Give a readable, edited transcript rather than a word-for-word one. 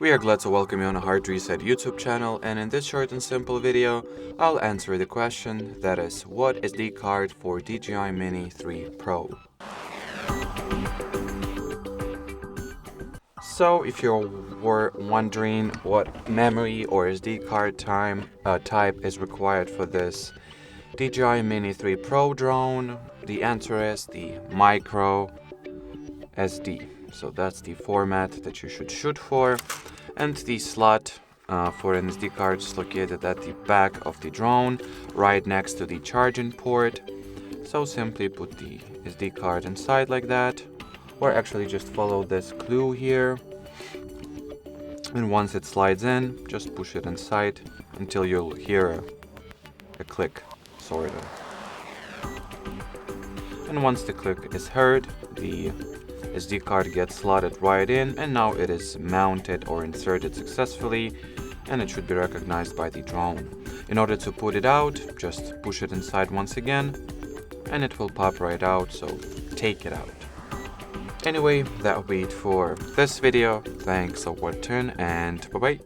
We are glad to welcome you on a Hard Reset YouTube channel, and in this short and simple video, I'll answer the question that is, what SD card for DJI Mini 3 Pro? So if you were wondering what memory or SD card type is required for this DJI Mini 3 Pro drone, the answer is the micro SD. So that's the format that you should shoot for, and the slot for an SD card is located at the back of the drone, right next to the charging port. So simply put the SD card inside like that, or actually just follow this clue here, and once it slides in, just push it inside until you'll hear a click, sort of. And once the click is heard, the SD card gets slotted right in, and now it is mounted or inserted successfully, and it should be recognized by the drone. In order to put it out, just push it inside once again, and it will pop right out, so take it out. Anyway, that'll be it for this video. Thanks for watching, and bye-bye.